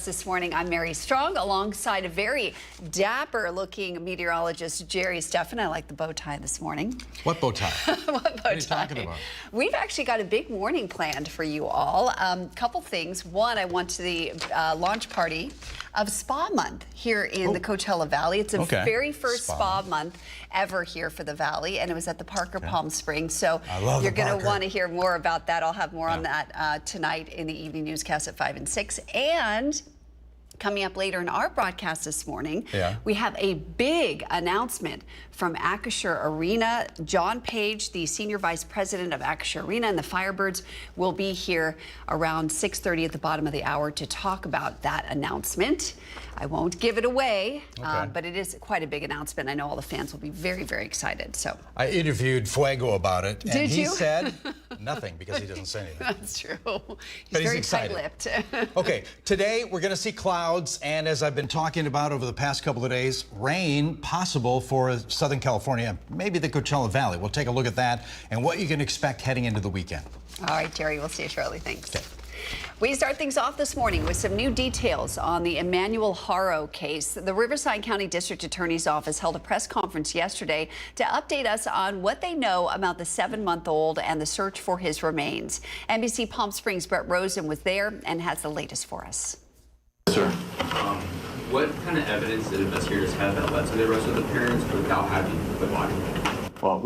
this morning. I'm Mary Strong, alongside a very dapper-looking meteorologist, Jerry Steffen. I like the bow tie this morning. What bow tie? What bow tie? What are you talking about? We've actually got a big morning planned for you all. Couple things. One, I went to the launch party of Spa Month here in the Coachella Valley. It's the very first spa month ever here for the Valley, and it was at the Parker Palm Springs. So you're going to want to hear more about that. I'll have more on that tonight in the evening newscast at 5 and 6. And coming up later in our broadcast this morning, we have a big announcement from Acrisure Arena. John Page, the Senior Vice President of Acrisure Arena and the Firebirds, will be here around 6:30 at the bottom of the hour to talk about that announcement. I won't give it away, but it is quite a big announcement. I know all the fans will be very, very excited. So I interviewed Fuego about it, and Did he you? said nothing because he doesn't say anything. That's true. But He's very excited. tight-lipped. Okay, today we're going to see clouds, and as I've been talking about over the past couple of days, rain possible for Southern California, maybe the Coachella Valley. We'll take a look at that and what you can expect heading into the weekend. All right, Jerry, we'll see you shortly. Thanks. We start things off this morning with some new details on the Emmanuel Haro case. The Riverside County District Attorney's Office held a press conference yesterday to update us on what they know about the 7-month-old and the search for his remains. NBC Palm Springs' Brett Rosen was there and has the latest for us. Sir, what kind of evidence did investigators have that led to the arrest of the parents without having the body? Well,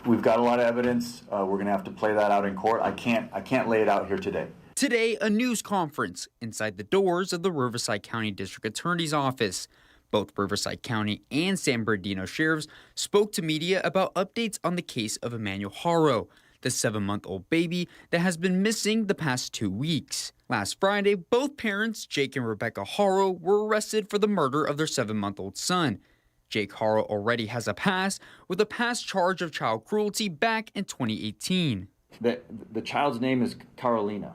we've got a lot of evidence. We're going to have to play that out in court. I can't lay it out here today. Today, a news conference inside the doors of the Riverside County District Attorney's Office. Both Riverside County and San Bernardino sheriffs spoke to media about updates on the case of Emmanuel Haro, the 7-month-old baby that has been missing the past 2 weeks. Last Friday, both parents, Jake and Rebecca Haro, were arrested for the murder of their 7-month-old son. Jake Haro already has a past with a past charge of child cruelty back in 2018. The child's name is Carolina.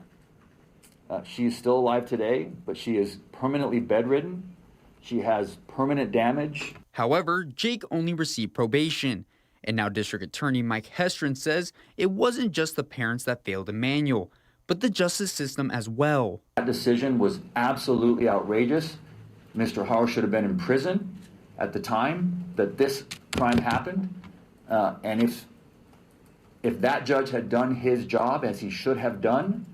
She is still alive today, but she is permanently bedridden. She has permanent damage. However, Jake only received probation. And now District Attorney Mike Hestron says it wasn't just the parents that failed Emmanuel, but the justice system as well. That decision was absolutely outrageous. Mr. Haro should have been in prison at the time that this crime happened. And if that judge had done his job as he should have done,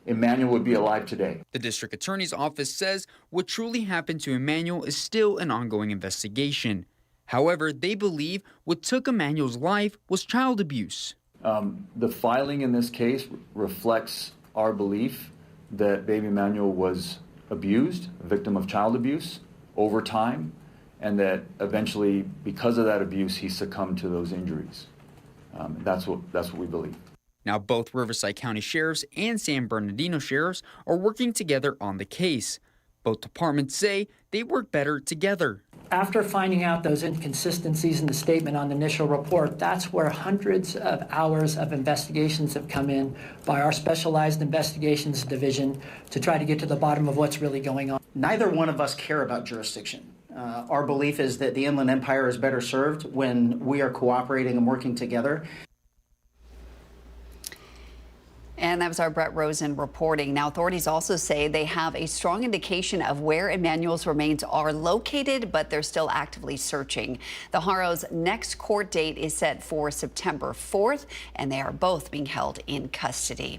Emmanuel would be alive today. The district attorney's office says what truly happened to Emmanuel is still an ongoing investigation. However, they believe what took Emmanuel's life was child abuse. The filing in this case reflects our belief that baby Emmanuel was abused, a victim of child abuse over time, and that eventually, because of that abuse, he succumbed to those injuries. That's what we believe. Now, both Riverside County sheriffs and San Bernardino sheriffs are working together on the case. Both departments say they work better together. After finding out those inconsistencies in the statement on the initial report, that's where hundreds of hours of investigations have come in by our Specialized Investigations Division to try to get to the bottom of what's really going on. Neither one of us care about jurisdiction. Our belief is that the Inland Empire is better served when we are cooperating and working together. And that was our Brett Rosen reporting. Now, authorities also say they have a strong indication of where Emmanuel's remains are located, but they're still actively searching. The Haro's next court date is set for September 4th, and they are both being held in custody.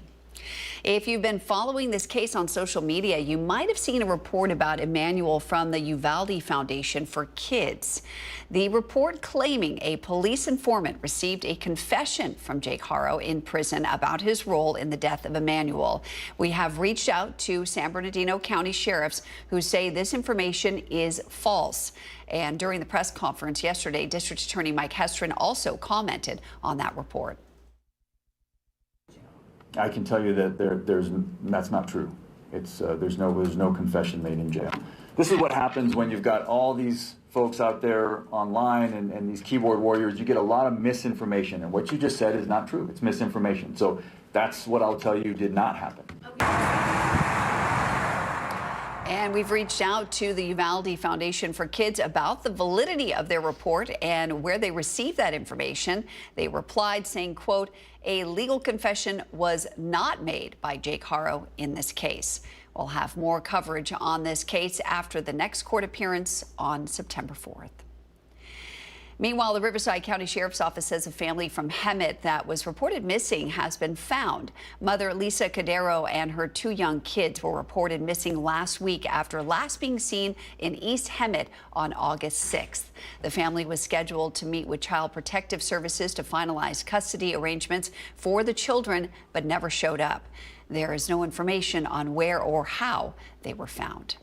If you've been following this case on social media, you might have seen a report about Emmanuel from the Uvalde Foundation for Kids. The report claiming a police informant received a confession from Jake Haro in prison about his role in the death of Emmanuel. We have reached out to San Bernardino County sheriffs who say this information is false. And during the press conference yesterday, District Attorney Mike Hestron also commented on that report. I can tell you that that's not true. There's no confession made in jail. This is what happens when you've got all these folks out there online and these keyboard warriors. You get a lot of misinformation, and what you just said is not true. It's misinformation. So that's what I'll tell you did not happen. And we've reached out to the Uvalde Foundation for Kids about the validity of their report and where they received that information. They replied saying, quote, "A legal confession was not made by Jake Haro in this case." We'll have more coverage on this case after the next court appearance on September 4th. Meanwhile, the Riverside County Sheriff's Office says a family from Hemet that was reported missing has been found. Mother Lisa Cadero and her 2 young kids were reported missing last week after last being seen in East Hemet on August 6th. The family was scheduled to meet with Child Protective Services to finalize custody arrangements for the children, but never showed up. There is no information on where or how they were found.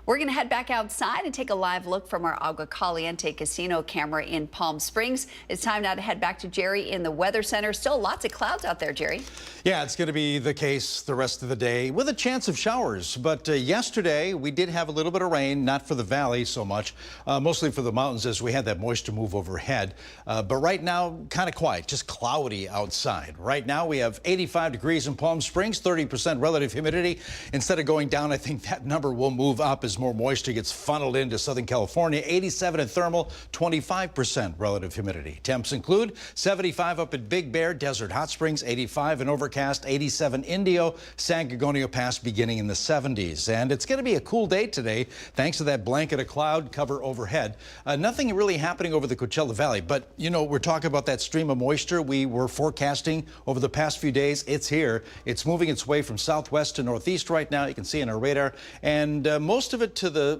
We're going to head back outside and take a live look from our Agua Caliente casino camera in Palm Springs. It's time now to head back to Jerry in the Weather Center. Still lots of clouds out there, Jerry. Yeah, it's going to be the case the rest of the day with a chance of showers. But yesterday we did have a little bit of rain, not for the valley so much, mostly for the mountains as we had that moisture move overhead. But right now, kind of quiet, just cloudy outside. Right now we have 85 degrees in Palm Springs, 30% relative humidity. Instead of going down, I think that number will move up as more moisture gets funneled into Southern California. 87 in thermal, 25% relative humidity. Temps include 75 up at Big Bear, Desert Hot Springs, 85 in Overcast, 87 Indio, San Gorgonio Pass beginning in the 70s. And it's going to be a cool day today thanks to that blanket of cloud cover overhead. Nothing really happening over the Coachella Valley, but you know, we're talking about that stream of moisture we were forecasting over the past few days. It's here. It's moving its way from southwest to northeast right now. You can see in our radar, and most of it to the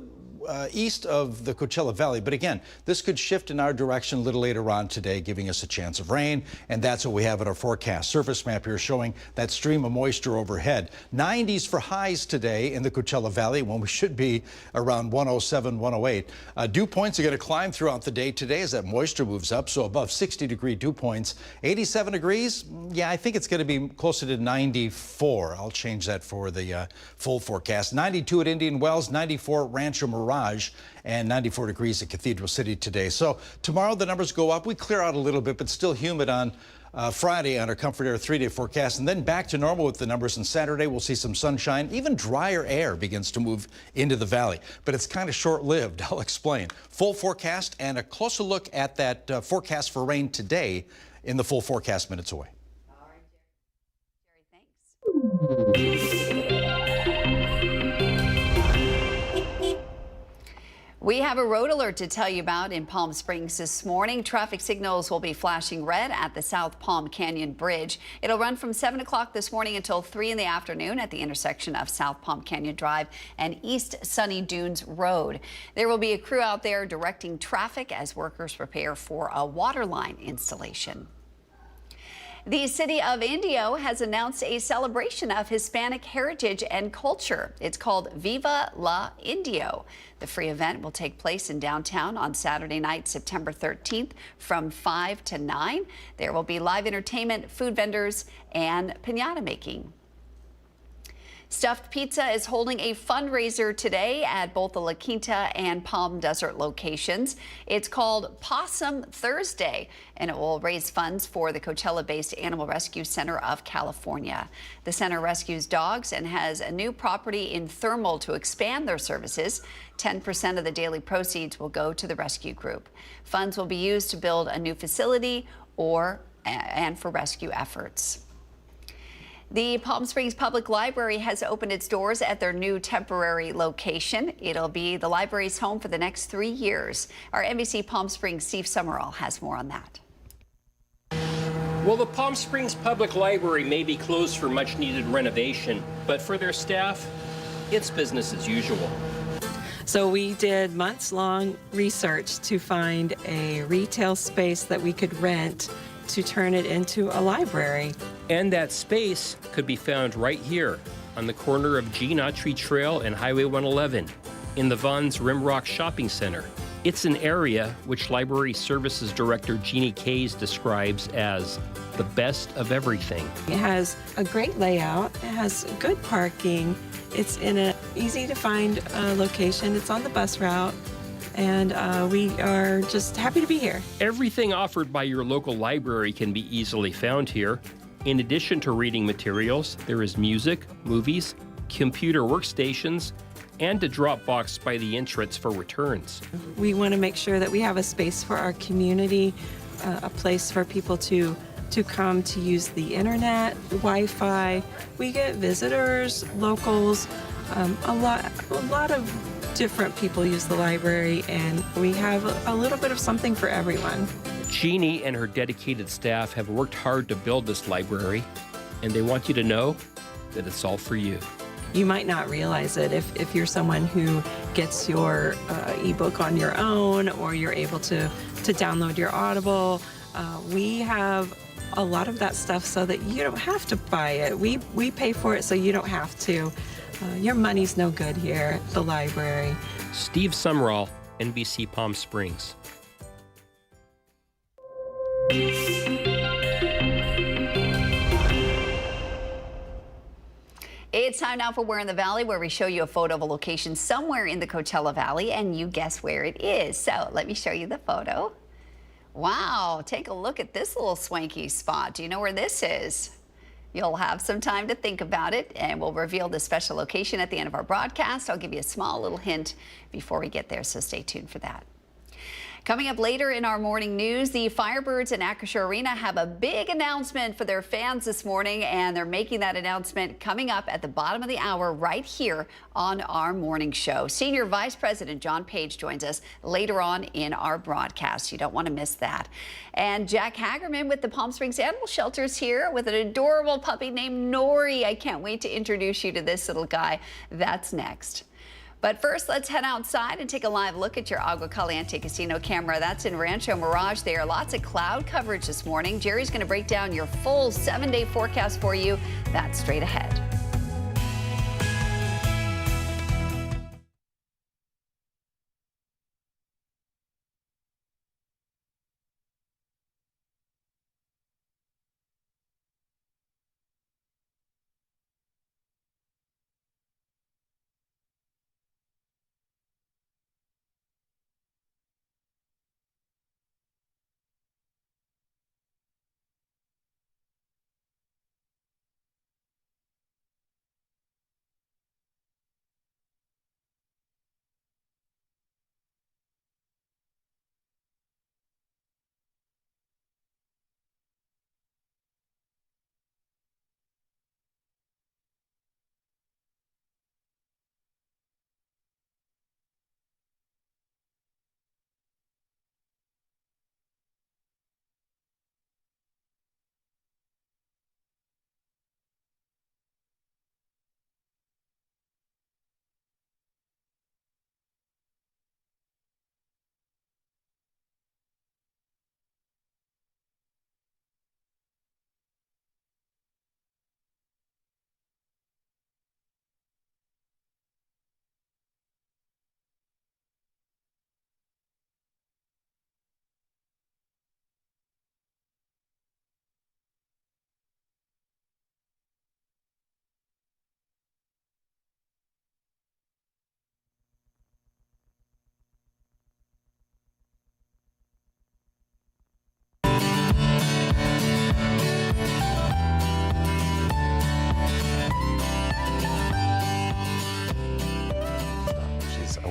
east of the Coachella Valley. But again, this could shift in our direction a little later on today, giving us a chance of rain. And that's what we have in our forecast surface map here showing that stream of moisture overhead. 90s for highs today in the Coachella Valley when we should be around 107, 108. Dew points are going to climb throughout the day today as that moisture moves up. So above 60-degree dew points. 87 degrees. Yeah, I think it's going to be closer to 94. I'll change that for the full forecast. 92 at Indian Wells, 94 at Rancho Mirage, and 94 degrees at Cathedral City today. So tomorrow the numbers go up. We clear out a little bit, but still humid on Friday on our Comfort Air 3-day forecast, and then back to normal with the numbers. And Saturday we'll see some sunshine. Even drier air begins to move into the valley, but it's kind of short-lived. I'll explain. Full forecast and a closer look at that forecast for rain today in the full forecast minutes away. All right, Jerry, thanks. We have a road alert to tell you about in Palm Springs this morning. Traffic signals will be flashing red at the South Palm Canyon Bridge. It'll run from 7 o'clock this morning until 3 in the afternoon at the intersection of South Palm Canyon Drive and East Sunny Dunes Road. There will be a crew out there directing traffic as workers prepare for a water line installation. The city of Indio has announced a celebration of Hispanic heritage and culture. It's called Viva la Indio. The free event will take place in downtown on Saturday night, September 13th from 5 to 9. There will be live entertainment, food vendors, and piñata making. Stuffed Pizza is holding a fundraiser today at both the La Quinta and Palm Desert locations. It's called Possum Thursday, and it will raise funds for the Coachella-based Animal Rescue Center of California. The center rescues dogs and has a new property in Thermal to expand their services. 10% of the daily proceeds will go to the rescue group. Funds will be used to build a new facility and for rescue efforts. The Palm Springs Public Library has opened its doors at their new temporary location. It'll be the library's home for the next 3 years. Our NBC Palm Springs Steve Summerall has more on that. Well, the Palm Springs Public Library may be closed for much needed renovation, but for their staff, it's business as usual. So we did months-long research to find a retail space that we could rent to turn it into a library. And that space could be found right here on the corner of Gene Autry Trail and Highway 111 in the Vaughn's Rimrock Shopping Center. It's an area which Library Services Director Jeannie Kays describes as the best of everything. It has a great layout, it has good parking, it's in an easy to find location, it's on the bus route, and we are just happy to be here. Everything offered by your local library can be easily found here. In addition to reading materials, there is music, movies, computer workstations, and a drop box by the entrance for returns. We want to make sure that we have a space for our community, a place for people to to come to use the internet, Wi-Fi. We get visitors, locals, a lot of different people use the library, and we have a little bit of something for everyone. Jeannie and her dedicated staff have worked hard to build this library, and they want you to know that it's all for you. You might not realize it if you're someone who gets your ebook on your own, or you're able to download your Audible. We have a lot of that stuff so that you don't have to buy it. We pay for it so you don't have to. Your money's no good here at the library. Steve Sumrall, NBC Palm Springs. It's time now for Where in the Valley, where we show you a photo of a location somewhere in the Coachella Valley, and you guess where it is. So let me show you the photo. Wow, take a look at this little swanky spot. Do you know where this is? You'll have some time to think about it, and we'll reveal the special location at the end of our broadcast. I'll give you a small little hint before we get there, so stay tuned for that. Coming up later in our morning news, the Firebirds in Acrisure Arena have a big announcement for their fans this morning, and they're making that announcement coming up at the bottom of the hour right here on our morning show. Senior Vice President John Page joins us later on in our broadcast. You don't want to miss that. And Jack Hagerman with the Palm Springs Animal Shelters here with an adorable puppy named Nori. I can't wait to introduce you to this little guy. That's next. But first, let's head outside and take a live look at your Agua Caliente Casino camera. That's in Rancho Mirage there. Lots of cloud coverage this morning. Jerry's going to break down your full 7-day forecast for you. That's straight ahead.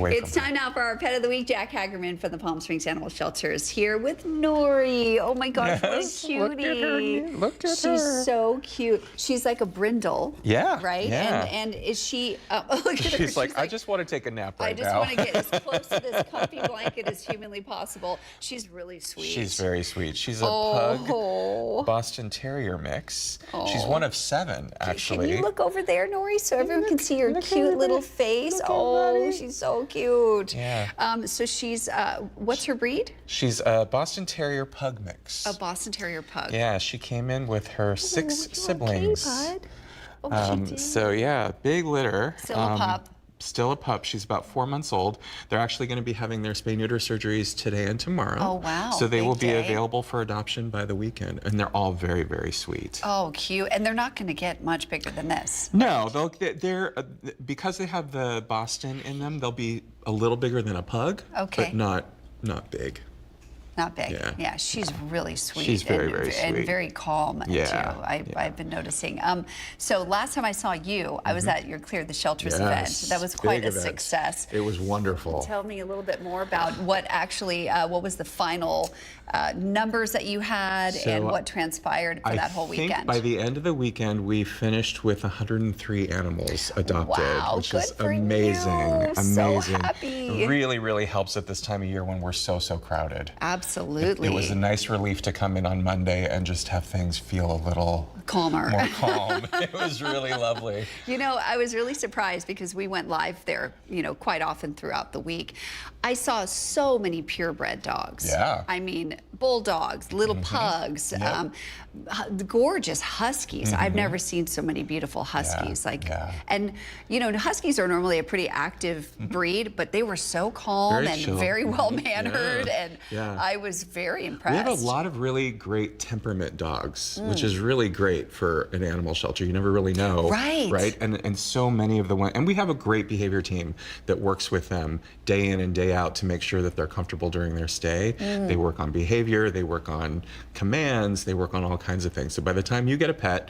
It's time now for our Pet of the Week. Jack Hagerman from the Palm Springs Animal Shelters here with Nori. Oh my gosh, Yes, what a cutie. look at her. Look at She's her. so cute. She's like a brindle. Yeah, Right? yeah. And is she, look at her. She's like, I just want to take a nap right I just now. want to get as close to this comfy blanket as humanly possible. She's really sweet. She's very sweet. She's a Oh. pug Boston Terrier mix. She's one of 7, actually. Can you look over there, Nori, so everyone can see your look cute at little her. face? Look at Oh, Buddy. she's so cute. Yeah. So she's, what's her breed? She's a Boston Terrier pug mix. A Boston Terrier pug. Yeah, she came in with her 6 siblings. Okay, bud. Oh, she did. So yeah, big litter. Still a pup. Still a pup. She's about 4 months old. They're actually going to be having their spay-neuter surgeries today and tomorrow. Oh, wow. So they Big will be day. available for adoption by the weekend, and they're all very, very sweet. Oh, cute. And they're not going to get much bigger than this. No, they're because they have the Boston in them. They'll be a little bigger than a pug, Okay. but not big. Not big. Yeah. Yeah, she's really sweet. She's very, and, very and sweet. very calm Yeah, too. I've been noticing. So last time I saw you, I was at your Clear the Shelters event. That was quite big a event. success. It was wonderful. Tell me a little bit more about what actually, what was the final numbers that you had and what transpired for that whole I think weekend? by the end of the weekend, we finished with 103 animals adopted, Wow, which good is for amazing. you. So Amazing. happy. Really, really helps at this time of year when we're so crowded. Absolutely. It was a nice relief to come in on Monday and just have things feel a little calmer. more calm. It was really lovely. You know, I was really surprised because we went live there, you know, quite often throughout the week. I saw so many purebred dogs. Yeah. I mean, bulldogs, little pugs, gorgeous huskies. I've never seen so many beautiful huskies. And you know, huskies are normally a pretty active breed, but they were so calm Very and chill. very well mannered, and Yeah. I was very impressed. We have a lot of really great temperament dogs, which is really great for an animal shelter. You never really know. Right. Right. And so many of the ones, and we have a great behavior team that works with them day in and day out to make sure that they're comfortable during their stay. They work on behavior, they work on commands, they work on all kinds of things. So by the time you get a pet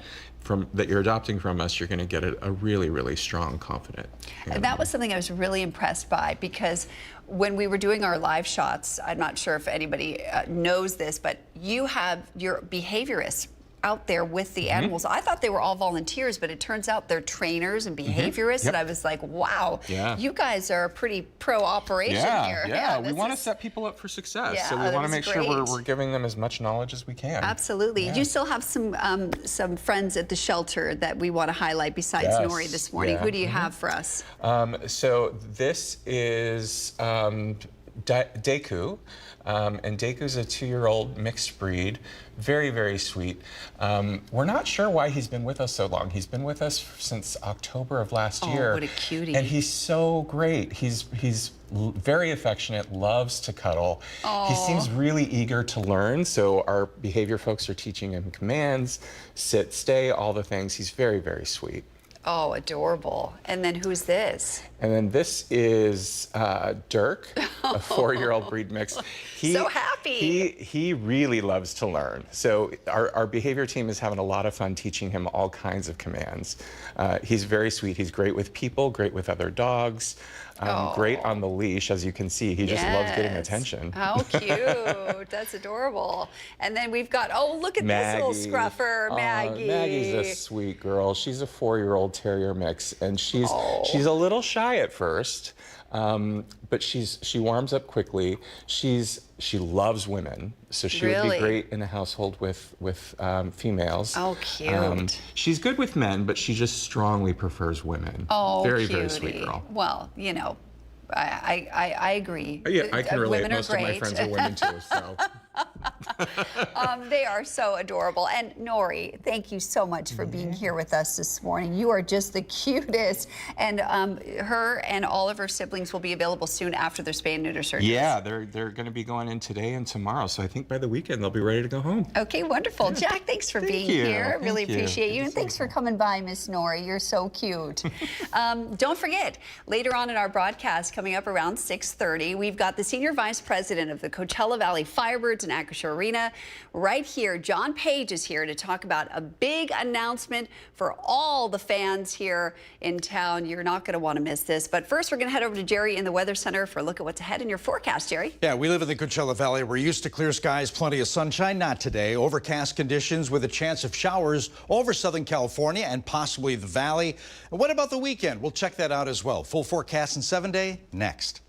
that you're adopting from us, you're going to get a really, really strong, confident animal. That was something I was really impressed by, because when we were doing our live shots, I'm not sure if anybody knows this, but you have your behaviorists out there with the animals. I thought they were all volunteers, but it turns out they're trainers and behaviorists, and I was like, wow, you guys are a pretty pro operation here. Yeah, we want to set people up for success, so we want to make sure we're giving them as much knowledge as we can. Absolutely. Yeah. You still have some friends at the shelter that we want to highlight besides Nori this morning. Who do you have for us? So this is Deku. And Deku's a 2-year-old mixed breed, very, very sweet. We're not sure why he's been with us so long. He's been with us since October of last year. Oh, what a cutie. And he's so great. He's very affectionate, loves to cuddle. He seems really eager to learn, so our behavior folks are teaching him commands, sit, stay, all the things. He's very, very sweet. Oh, adorable. And then who's this? And then this is Dirk, a 4-year-old breed mix. So happy. He really loves to learn. So our behavior team is having a lot of fun teaching him all kinds of commands. He's very sweet. He's great with people, great with other dogs, great on the leash, as you can see. He just loves getting attention. How cute. That's adorable. And then we've got, look at Maggie. this little scruffer, Maggie. Maggie's a sweet girl. She's a 4-year-old terrier mix, and she's a little shy at first, but she warms up quickly. She loves women, so she would be great in a household with females. Oh, cute. She's good with men, but she just strongly prefers women. Oh, very, cutie. very sweet girl. Well, you know, I agree. Yeah, I can relate. Women are Most of my great. friends are women too, so. They are so adorable. And Nori, thank you so much for being here with us this morning. You are just the cutest. And her and all of her siblings will be available soon after their spay and neuter surgeries. Yeah, they're going to be going in today and tomorrow, so I think by the weekend they'll be ready to go home. Okay, wonderful. Jack, thanks for being here. Really appreciate you. And thanks for coming by, Miss Nori. You're so cute. Don't forget, later on in our broadcast, coming up around 6:30, we've got the Senior Vice President of the Coachella Valley Firebirds in Acrisure Arena. Right here, John Page is here to talk about a big announcement for all the fans here in town. You're not going to want to miss this. But first, we're going to head over to Jerry in the Weather Center for a look at what's ahead in your forecast, Jerry. Yeah, we live in the Coachella Valley. We're used to clear skies, plenty of sunshine. Not today. Overcast conditions with a chance of showers over Southern California and possibly the valley. And what about the weekend? We'll check that out as well. Full forecast in 7-day next.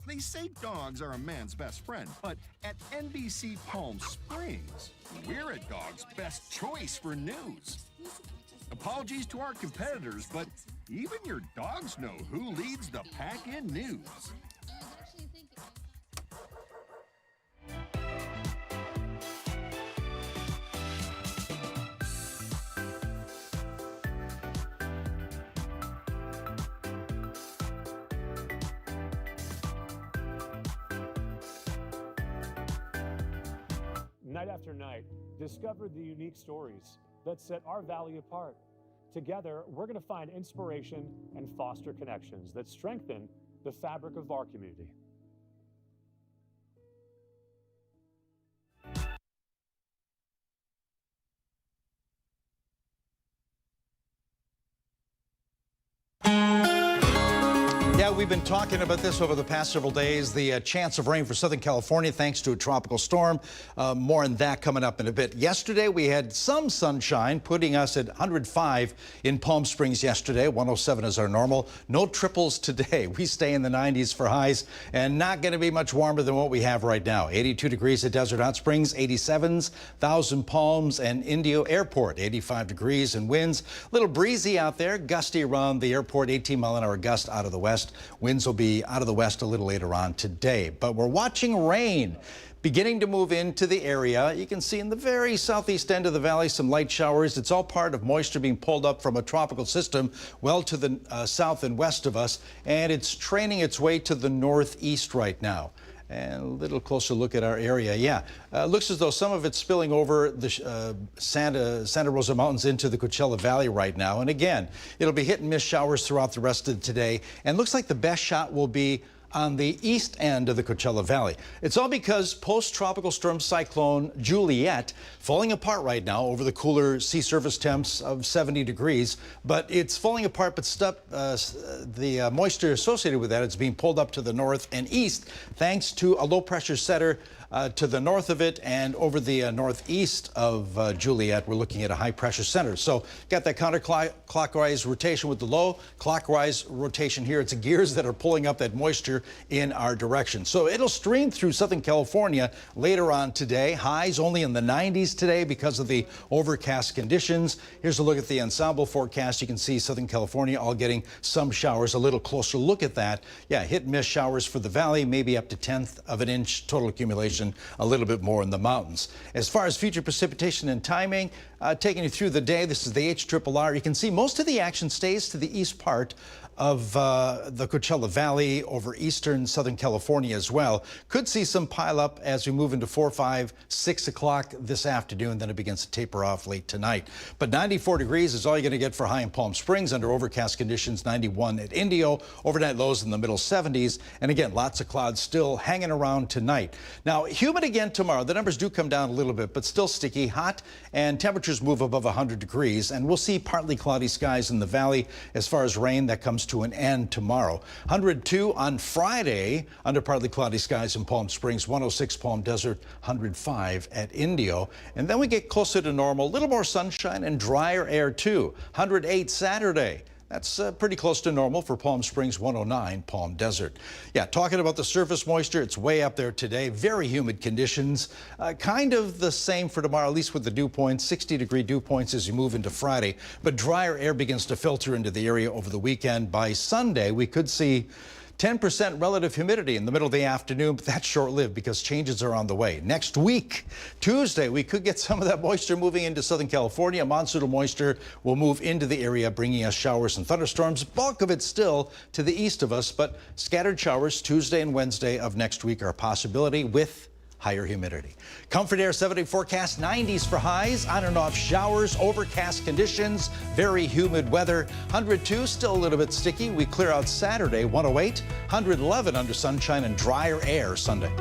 They say dogs are a man's best friend, but at NBC Palm Springs, we're a dog's best choice for news. Apologies to our competitors, but even your dogs know who leads the pack in news. Night after night, discover the unique stories that set our valley apart. Together, we're going to find inspiration and foster connections that strengthen the fabric of our community. Yeah, we've been talking about this over the past several days, the chance of rain for Southern California thanks to a tropical storm. More on that coming up in a bit. Yesterday, we had some sunshine, putting us at 105 in Palm Springs yesterday. 107 is our normal. No triples today. We stay in the 90s for highs and not going to be much warmer than what we have right now. 82 degrees at Desert Hot Springs, 87s, Thousand Palms and Indio Airport, 85 degrees and winds. A little breezy out there, gusty around the airport, 18-mile-an-hour gust out of the west. Winds will be out of the west a little later on today, but we're watching rain beginning to move into the area. You can see in the very southeast end of the valley some light showers. It's all part of moisture being pulled up from a tropical system well to the south and west of us, and it's training its way to the northeast right now. And a little closer look at our area. Yeah, looks as though some of it's spilling over the Santa Rosa Mountains into the Coachella Valley right now. And again, it'll be hit and miss showers throughout the rest of today. And looks like the best shot will be on the east end of the Coachella Valley. It's all because post-tropical storm cyclone Juliet falling apart right now over the cooler sea surface temps of 70 degrees, but it's falling apart, but the moisture associated with that is being pulled up to the north and east thanks to a low pressure center to the north of it, and over the northeast of Juliet, we're looking at a high pressure center. So got that counterclockwise rotation with the low, clockwise rotation here. It's gears that are pulling up that moisture in our direction. So it'll stream through Southern California later on today. Highs only in the 90s today because of the overcast conditions. Here's a look at the ensemble forecast. You can see Southern California all getting some showers. A little closer look at that. Yeah, hit and miss showers for the valley, maybe up to 1/10 of an inch total accumulation. A little bit more in the mountains. As far as future precipitation and timing, taking you through the day, this is the HRRR. You can see most of the action stays to the east part of the Coachella Valley over eastern Southern California as well. Could see some pile up as we move into 4, 5, 6 o'clock this afternoon. Then it begins to taper off late tonight. But 94 degrees is all you're going to get for high in Palm Springs under overcast conditions. 91 at Indio. Overnight lows in the middle 70s. And again, lots of clouds still hanging around tonight. Now, humid again tomorrow. The numbers do come down a little bit, but still sticky, hot, and temperatures move above 100 degrees. And we'll see partly cloudy skies in the valley. As far as rain, that comes to an end tomorrow. 102 on Friday under partly cloudy skies in Palm Springs, 106 Palm Desert, 105 at Indio. And then we get closer to normal, a little more sunshine and drier air too. 108 Saturday. That's pretty close to normal for Palm Springs, 109 Palm Desert. Yeah, talking about the surface moisture, it's way up there today. Very humid conditions. Kind of the same for tomorrow, at least with the dew points, 60-degree dew points as you move into Friday. But drier air begins to filter into the area over the weekend. By Sunday, we could see 10% relative humidity in the middle of the afternoon, but that's short-lived because changes are on the way. Next week, Tuesday, we could get some of that moisture moving into Southern California. Monsoonal moisture will move into the area, bringing us showers and thunderstorms. Bulk of it still to the east of us, but scattered showers Tuesday and Wednesday of next week are a possibility with higher humidity. Comfort Air 7-day forecast, 90s for highs, on and off showers, overcast conditions, very humid weather. 102, still a little bit sticky. We clear out Saturday, 108, 111 under sunshine and drier air Sunday.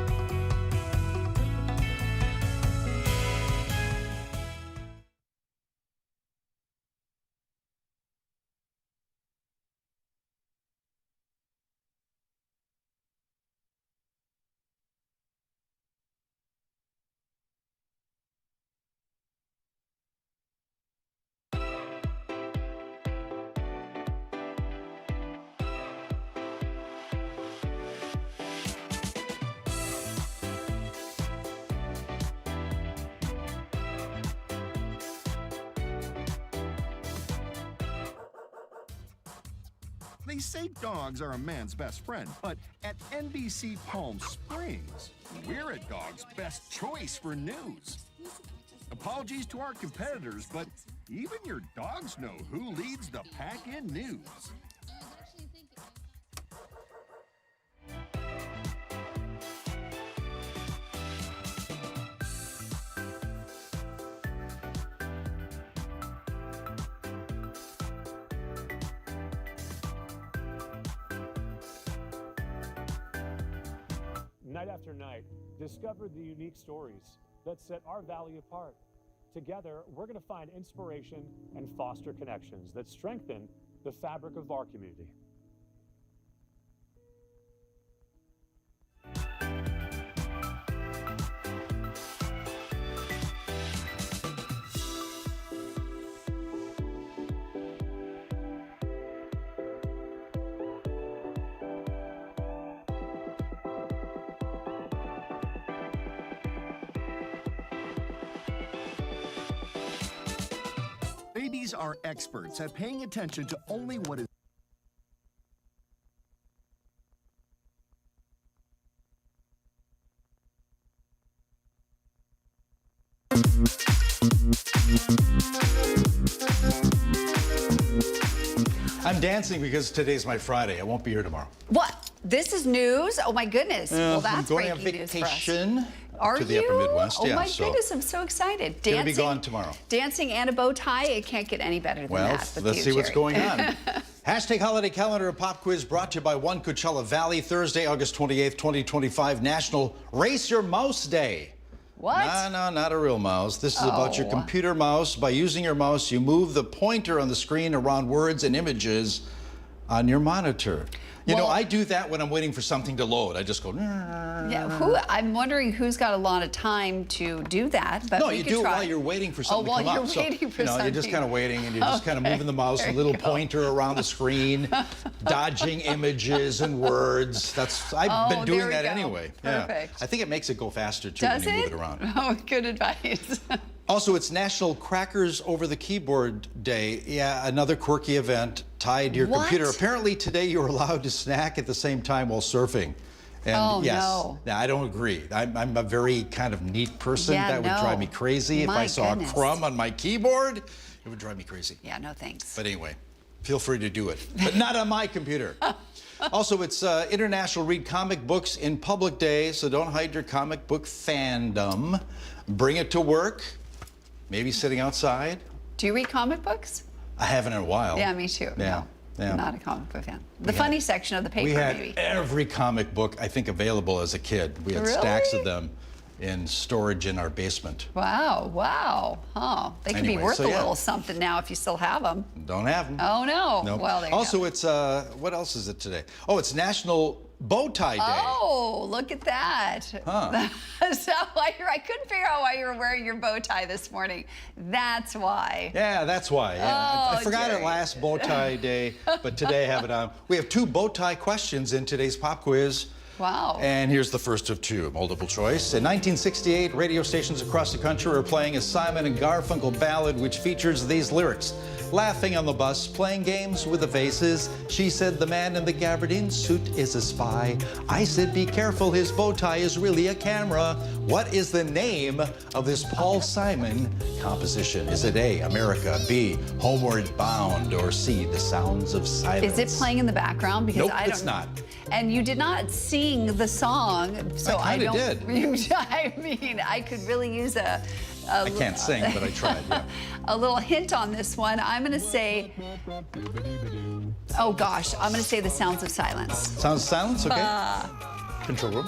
They say dogs are a man's best friend, but at NBC Palm Springs, we're a dog's best choice for news. Apologies to our competitors, but even your dogs know who leads the pack in news. Night after night, discover the unique stories that set our valley apart. Together, we're going to find inspiration and foster connections that strengthen the fabric of our community. Babies are experts at paying attention to only what is I'm dancing because today's my Friday. I won't be here tomorrow. What? This is news? Oh my goodness. Well, that's I'm going on breaking news for us. vacation Are to the you? upper Midwest. Oh yeah, my so goodness, I'm so excited. Gonna be gone tomorrow. Dancing and a bow tie. It can't get any better than Well, that. with let's you, see what's Jerry. going on. Hashtag Holiday Calendar Pop Quiz brought to you by One Coachella Valley. Thursday, August 28th, 2025, National Race Your Mouse Day. What? No, not a real mouse. This is about your computer mouse. By using your mouse, you move the pointer on the screen around words and images on your monitor. You know, I do that when I'm waiting for something to load. I just go. Yeah, I'm wondering who's got a lot of time to do that. But No, we you could do it try. while you're waiting for something while to come you're up. waiting for You're just something. kind of waiting, and you're just kind of moving the mouse, a little pointer around the screen, dodging images and words. I've been doing that anyway. Perfect. Yeah. I think it makes it go faster too Does when you it? move it around. Oh, good advice. Also, it's National Crackers Over the Keyboard Day. Yeah, another quirky event tied to your computer. Apparently today you're allowed to snack at the same time while surfing. And yes, no. I don't agree. I'm a very kind of neat person. Yeah, that would drive me crazy. If I saw a crumb on my keyboard, it would drive me crazy. Yeah, no thanks. But anyway, feel free to do it, but not on my computer. Also, it's International Read Comic Books in Public Day, so don't hide your comic book fandom. Bring it to work. Maybe sitting outside. Do you read comic books? I haven't in a while. Yeah, me too. Yeah. No, Yeah. I'm not a comic book fan. The funny section of the paper, We had maybe. every comic book, I think, available as a kid. We had stacks of them in storage in our basement. Wow, wow. Huh. They could be worth a little something now if you still have them. Don't have them. Oh, no. Nope. Well, there you also, go. it's, what else is it today? Oh, it's National Bow Tie Day. Oh, look at that. Huh. So I couldn't figure out why you were wearing your bow tie this morning. That's why. Yeah, that's why. Yeah. I forgot Jerry. it last bow tie day, but today I have it on. We have 2 bow tie questions in today's pop quiz. Wow. And here's the first of 2, multiple choice. In 1968, radio stations across the country were playing a Simon and Garfunkel ballad which features these lyrics. Laughing on the bus, playing games with the faces. She said the man in the gabardine suit is a spy. I said be careful, his bow tie is really a camera. What is the name of this Paul Simon composition? Is it A, America, B, Homeward Bound, or C, The Sounds of Silence? Is it playing in the background? Because Nope, I don't it's not. And you did not sing the song, so I kinda don't. did. I mean, I could really use I can't sing, but I tried, yeah. a little hint on this one. I'm going to say, oh gosh, I'm going to say The Sounds of Silence. Sounds of Silence, okay. Control room.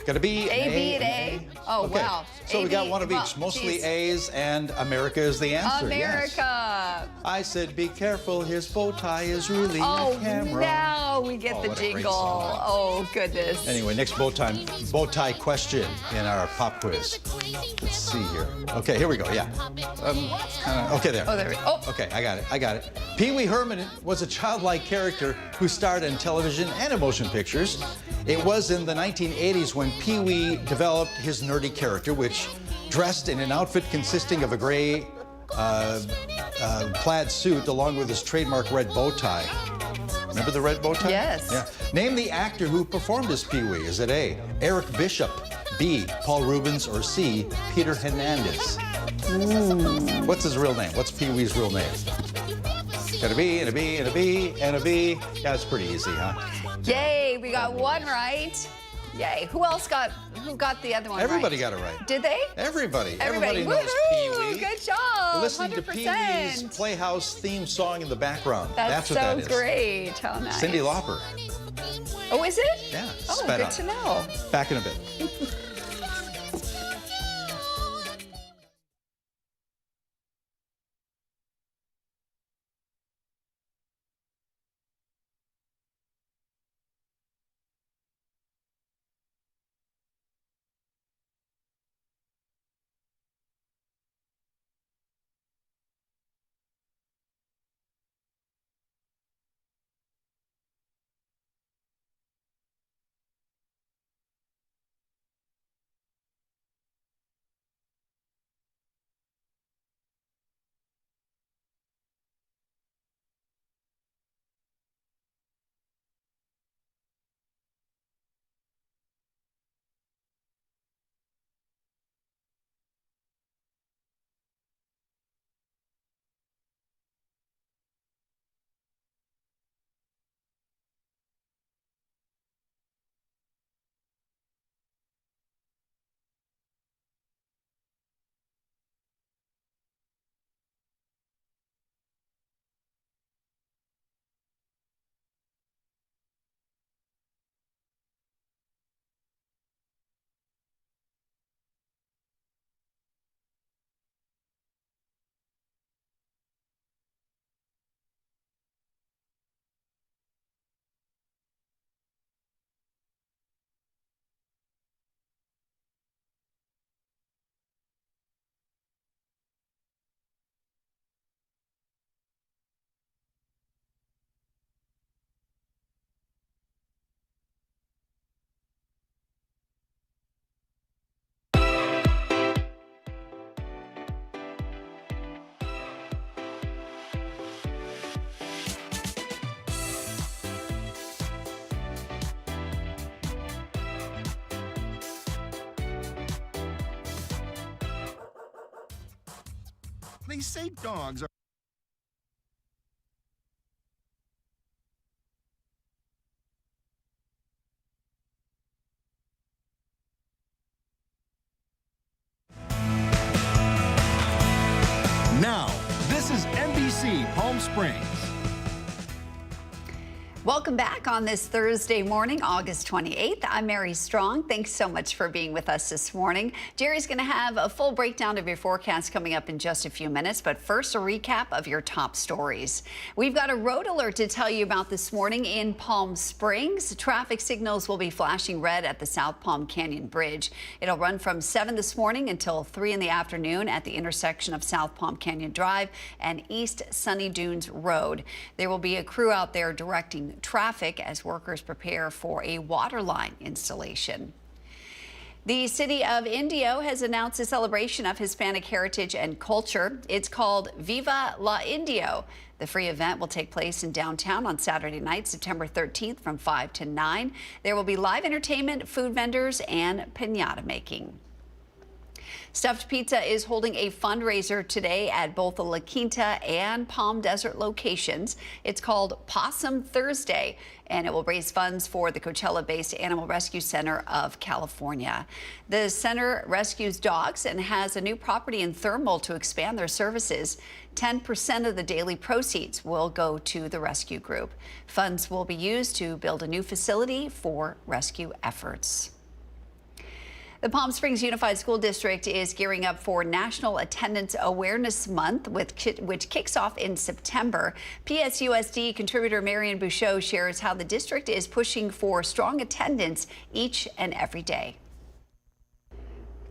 Got to be A, B, and A. Oh, okay. wow. So A, we got B, one of well, each. Mostly geez. A's, and America is the answer. America. Yes. I said, be careful, his bow tie is really Oh, a camera. now we get Oh, the what a great jingle. song. Oh, goodness. Anyway, next bow tie question in our pop quiz. Let's see here. Okay, here we go. Yeah. Okay, there. Oh, there we go. Oh. Okay, I got it. Pee Wee Herman was a childlike character who starred in television and in motion pictures. It was in the 1980s when Pee Wee developed his nerdy character, which dressed in an outfit consisting of a gray plaid suit along with his trademark red bow tie. Remember the red bow tie? Yes. Yeah. Name the actor who performed as Pee-wee. Is it A, Eric Bishop, B, Paul Rubens, or C, Peter Hernandez? What's his real name? What's Pee-wee's real name? Got a B and a B and a B and a B. Yeah, it's pretty easy, huh? Yay, we got one right. Yay. Who got the other one Everybody right? got it right. Did they? Everybody Everybody knows Woohoo! Pee-wee. Good job. Listening to 100%. Pee-wee's Playhouse theme song in the background. That's what so that is. great. How nice. Cyndi Lauper. Oh, is it? Yeah. Oh, sped good up. to know. Back in a bit. They say dogs are... Now, this is NBC Palm Springs. Welcome back on this Thursday morning, August 28th. I'm Mary Strong. Thanks so much for being with us this morning. Jerry's going to have a full breakdown of your forecast coming up in just a few minutes, but first a recap of your top stories. We've got a road alert to tell you about this morning in Palm Springs. Traffic signals will be flashing red at the South Palm Canyon Bridge. It'll run from 7 this morning until 3 in the afternoon at the intersection of South Palm Canyon Drive and East Sunny Dunes Road. There will be a crew out there directing traffic as workers prepare for a water line installation. The city of Indio has announced a celebration of Hispanic heritage and culture. It's called Viva la Indio. The free event will take place in downtown on Saturday night, September 13th from 5 to 9. There will be live entertainment, food vendors, and piñata making. Stuffed Pizza is holding a fundraiser today at both the La Quinta and Palm Desert locations. It's called Possum Thursday, and it will raise funds for the Coachella-based Animal Rescue Center of California. The center rescues dogs and has a new property in Thermal to expand their services. 10% of the daily proceeds will go to the rescue group. Funds will be used to build a new facility for rescue efforts. The Palm Springs Unified School District is gearing up for National Attendance Awareness Month, which kicks off in September. PSUSD contributor Marion Bouchot shares how the district is pushing for strong attendance each and every day.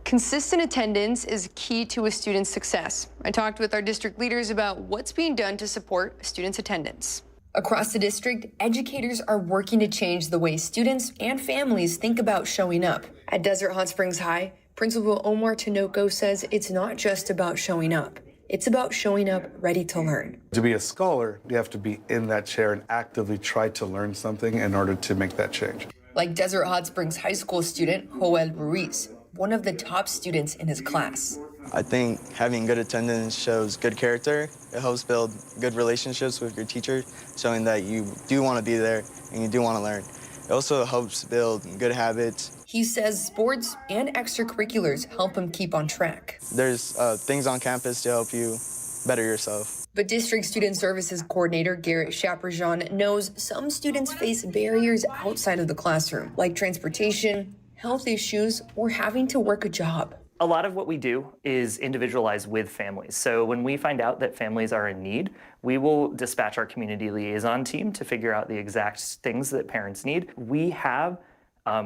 Consistent attendance is key to a student's success. I talked with our district leaders about what's being done to support students' attendance. Across the district, educators are working to change the way students and families think about showing up. At Desert Hot Springs High, Principal Omar Tinoco says it's not just about showing up. It's about showing up ready to learn. To be a scholar, you have to be in that chair and actively try to learn something in order to make that change. Like Desert Hot Springs High School student Joel Ruiz, one of the top students in his class. I think having good attendance shows good character. It helps build good relationships with your teacher, showing that you do want to be there and you do want to learn. It also helps build good habits. He says sports and extracurriculars help him keep on track. There's things on campus to help you better yourself. But District Student Services Coordinator Garrett Chaperjon knows some students face barriers outside of the classroom, like transportation, health issues, or having to work a job. A lot of what we do is individualized with families. So when we find out that families are in need, we will dispatch our community liaison team to figure out the exact things that parents need. We have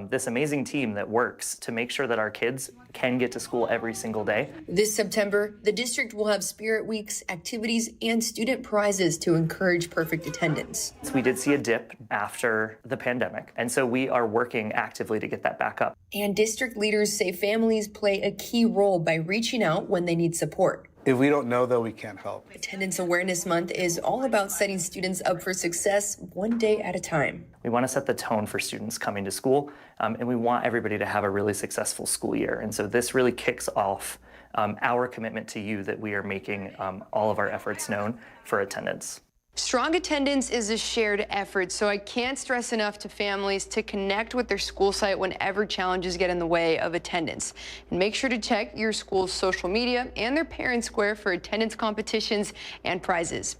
this amazing team that works to make sure that our kids can get to school every single day. This September, the district will have Spirit Weeks, activities, and student prizes to encourage perfect attendance. So we did see a dip after the pandemic, and so we are working actively to get that back up. And district leaders say families play a key role by reaching out when they need support. If we don't know, though, we can't help. Attendance Awareness Month is all about setting students up for success one day at a time. We want to set the tone for students coming to school, and we want everybody to have a really successful school year. And so this really kicks off our commitment to you that we are making all of our efforts known for attendance. Strong attendance is a shared effort, so I can't stress enough to families to connect with their school site whenever challenges get in the way of attendance. And make sure to check your school's social media and their parent square for attendance competitions and prizes.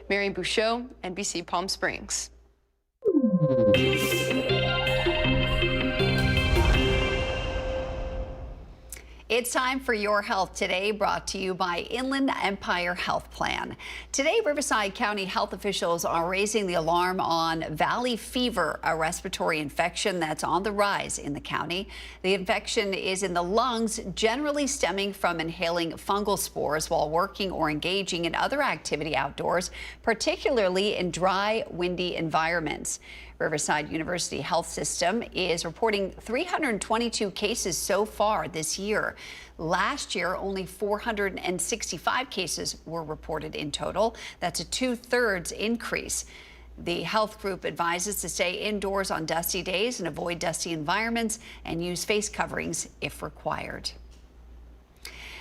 Marian Bouchot, NBC Palm Springs. It's time for Your Health Today, brought to you by Inland Empire Health Plan. Today, Riverside County health officials are raising the alarm on valley fever, a respiratory infection that's on the rise in the county. The infection is in the lungs, generally stemming from inhaling fungal spores while working or engaging in other activity outdoors, particularly in dry, windy environments. Riverside University Health System is reporting 322 cases so far this year. Last year, only 465 cases were reported in total. That's a 2/3 increase. The health group advises to stay indoors on dusty days and avoid dusty environments and use face coverings if required.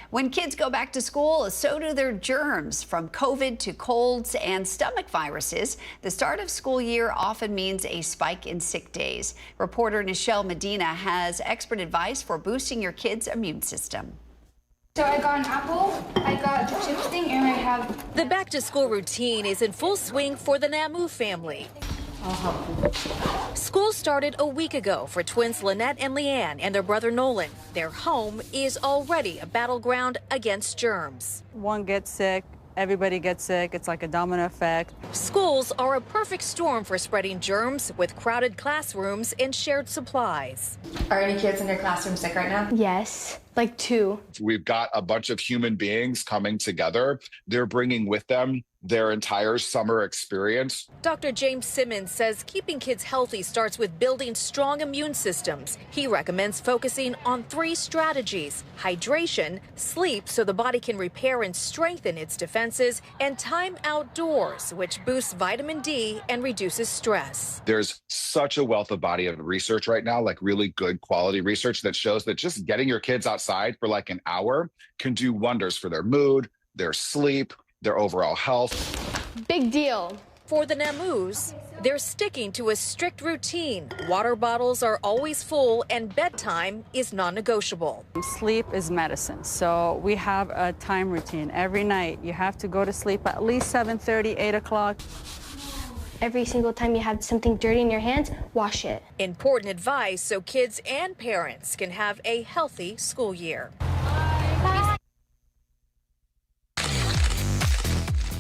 When kids go back to school, so do their germs, from COVID to colds and stomach viruses. The start of school year often means a spike in sick days. Reporter Nichelle Medina has expert advice for boosting your kids' immune system. So I got an apple, I got the chips thing, and I have... The back-to-school routine is in full swing for the Namu family. School started a week ago for twins Lynette and Leanne and their brother Nolan. Their home is already a battleground against germs. One gets sick, everybody gets sick. It's like a domino effect. Schools are a perfect storm for spreading germs with crowded classrooms and shared supplies. Are any kids in your classroom sick right now? Yes, like 2. We've got a bunch of human beings coming together. They're bringing with them their entire summer experience. Dr. James Simmons says keeping kids healthy starts with building strong immune systems. He recommends focusing on 3 strategies: hydration, sleep so the body can repair and strengthen its defenses, and time outdoors, which boosts vitamin D and reduces stress. There's such a wealth of body of research right now, like really good quality research that shows that just getting your kids outside for like an hour can do wonders for their mood, their sleep, their overall health. Big deal. For the Namus, they're sticking to a strict routine. Water bottles are always full and bedtime is non-negotiable. Sleep is medicine, so we have a time routine. Every night you have to go to sleep at least 7:30, 8 o'clock. Every single time you have something dirty in your hands, wash it. Important advice so kids and parents can have a healthy school year.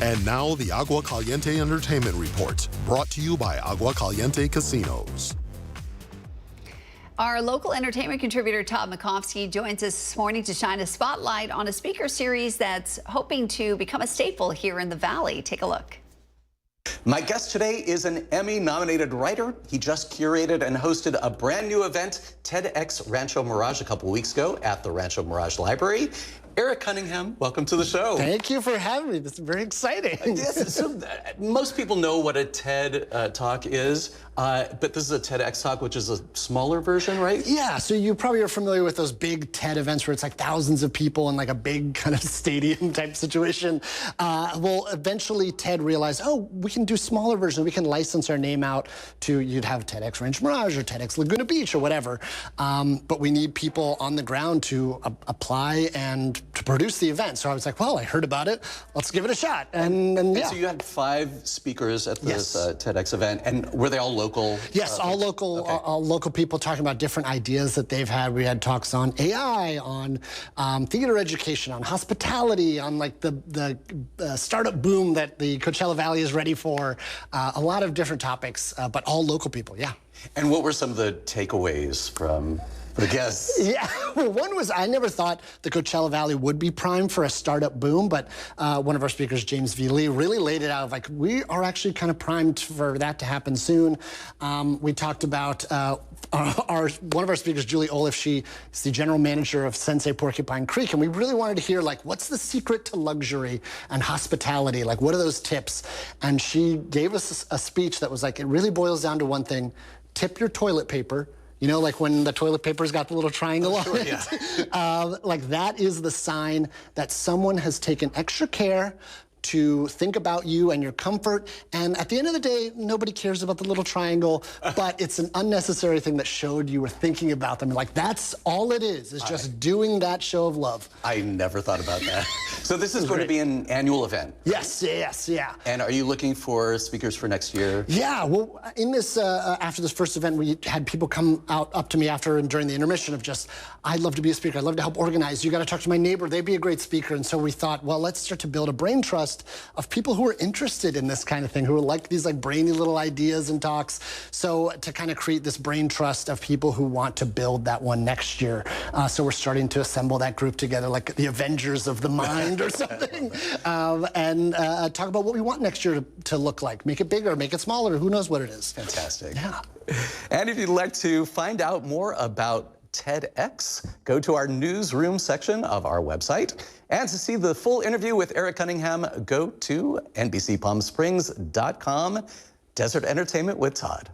And now the Agua Caliente Entertainment Report, brought to you by Agua Caliente Casinos. Our local entertainment contributor Todd Makovsky joins us this morning to shine a spotlight on a speaker series that's hoping to become a staple here in the Valley. Take a look. My guest today is an Emmy-nominated writer. He just curated and hosted a brand new event, TEDx Rancho Mirage, a couple weeks ago at the Rancho Mirage Library. Eric Cunningham, welcome to the show. Thank you for having me. This is very exciting. Yes, so most people know what a TED Talk is, but this is a TEDx Talk, which is a smaller version, right? Yeah, so you probably are familiar with those big TED events where it's like thousands of people in like a big kind of stadium type situation. Well, eventually TED realized, oh, we can do smaller versions. We can license our name out to, you'd have TEDx Ranch Mirage or TEDx Laguna Beach or whatever. But we need people on the ground to apply and to produce the event. So I was like, well, I heard about it. Let's give it a shot. And yeah. So you had 5 speakers at this TEDx event, and were they all local? Yes, all local people talking about different ideas that they've had. We had talks on AI, on theater education, on hospitality, on like the startup boom that the Coachella Valley is ready for. A lot of different topics, but all local people, yeah. And what were some of the takeaways from the guests? Yeah, well, one was I never thought the Coachella Valley would be primed for a startup boom, but one of our speakers, James V. Lee, really laid it out like we are actually kind of primed for that to happen soon. We talked about one of our speakers, Julie Oliff, she is the general manager of Sensei Porcupine Creek, and we really wanted to hear like what's the secret to luxury and hospitality? Like what are those tips? And she gave us a speech that was like it really boils down to one thing: tip your toilet paper. You know, like when the toilet paper's got the little triangle on it. Yeah. Like that is the sign that someone has taken extra care to think about you and your comfort. And at the end of the day, nobody cares about the little triangle, but it's an unnecessary thing that showed you were thinking about them. Like that's all it is just doing that show of love. I never thought about that. So this is going to be an annual event. Yes, yeah. And are you looking for speakers for next year? Yeah, well, in this, after this first event, we had people come up to me after and during the intermission of just, I'd love to be a speaker. I'd love to help organize. You got to talk to my neighbor. They'd be a great speaker. And so we thought, well, let's start to build a brain trust of people who are interested in this kind of thing, who are like these like brainy little ideas and talks. So to kind of create this brain trust of people who want to build that one next year. So we're starting to assemble that group together like the Avengers of the Mind or something. And talk about what we want next year to look like. Make it bigger, make it smaller, who knows what it is. Fantastic. Yeah. And if you'd like to find out more about TEDx, go to our newsroom section of our website. And to see the full interview with Eric Cunningham, go to NBCPalmSprings.com. Desert Entertainment with Todd.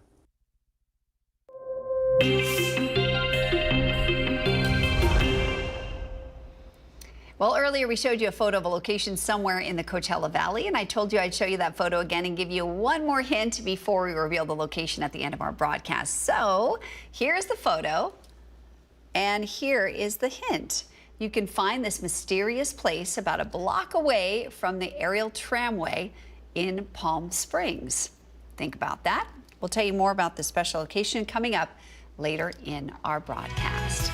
Well, earlier we showed you a photo of a location somewhere in the Coachella Valley, and I told you I'd show you that photo again and give you one more hint before we reveal the location at the end of our broadcast. So here's the photo, and here is the hint. You can find this mysterious place about a block away from the aerial tramway in Palm Springs. Think about that. We'll tell you more about this special location coming up later in our broadcast.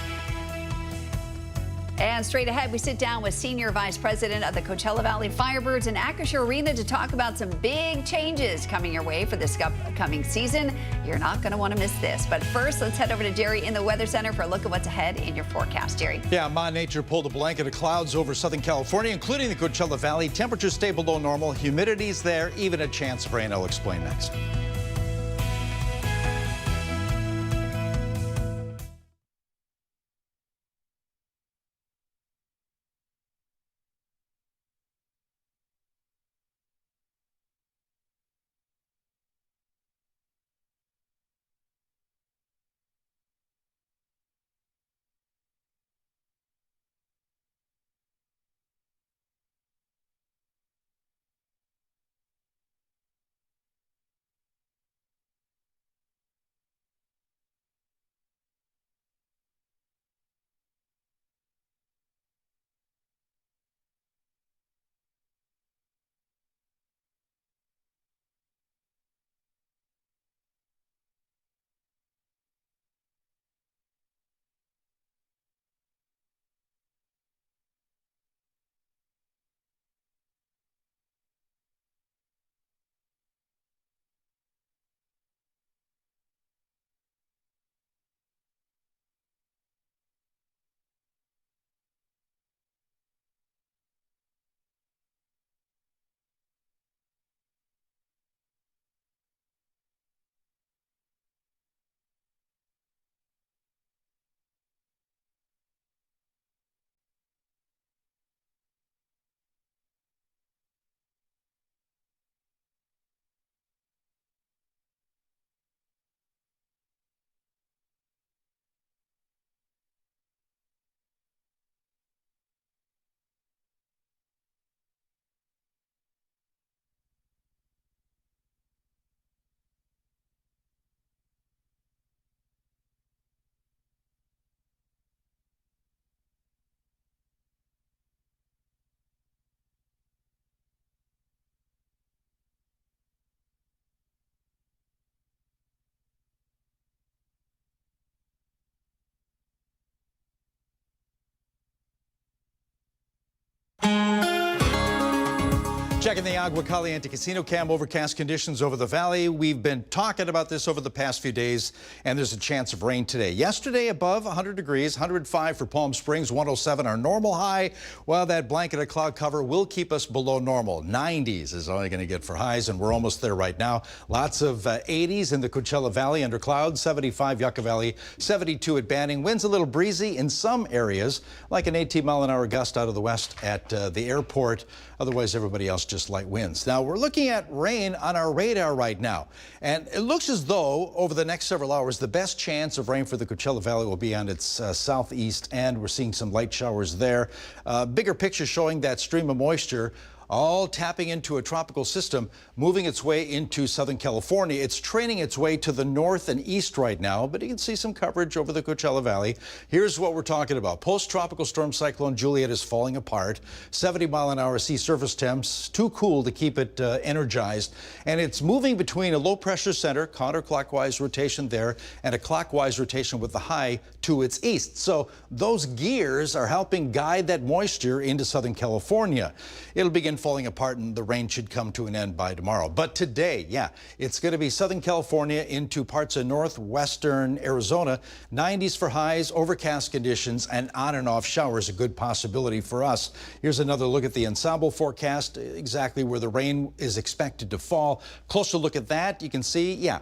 And straight ahead, we sit down with Senior Vice President of the Coachella Valley Firebirds in Acrisure Arena to talk about some big changes coming your way for this upcoming season. You're not going to want to miss this. But first, let's head over to Jerry in the Weather Center for a look at what's ahead in your forecast. Jerry. Yeah, Ma Nature pulled a blanket of clouds over Southern California, including the Coachella Valley. Temperatures stay below normal. Humidity's there, even a chance of rain. I'll explain next. Checking the Agua Caliente Casino Cam, overcast conditions over the valley. We've been talking about this over the past few days, and there's a chance of rain today. Yesterday, above 100 degrees, 105 for Palm Springs, 107 our normal high. Well, that blanket of cloud cover will keep us below normal. 90s is all you're going to get for highs, and we're almost there right now. Lots of 80s in the Coachella Valley under clouds, 75 Yucca Valley, 72 at Banning. Winds a little breezy in some areas, like an 18-mile-an-hour gust out of the west at the airport. Otherwise, everybody else just light winds. Now, we're looking at rain on our radar right now, and it looks as though over the next several hours, the best chance of rain for the Coachella Valley will be on its southeast end. We're seeing some light showers there. Bigger picture showing that stream of moisture all tapping into a tropical system, moving its way into Southern California. It's training its way to the north and east right now, but you can see some coverage over the Coachella Valley. Here's what we're talking about. Post-tropical storm cyclone Juliet is falling apart. 70-mile-an-hour sea surface temps, too cool to keep it energized. And it's moving between a low-pressure center, counterclockwise rotation there, and a clockwise rotation with the high to its east. So those gears are helping guide that moisture into Southern California. It'll begin falling apart, and the rain should come to an end by tomorrow. But today, yeah, it's going to be Southern California into parts of northwestern Arizona. 90s for highs, overcast conditions, and on and off showers, a good possibility for us. Here's another look at the ensemble forecast, exactly where the rain is expected to fall. Closer look at that, you can see, yeah,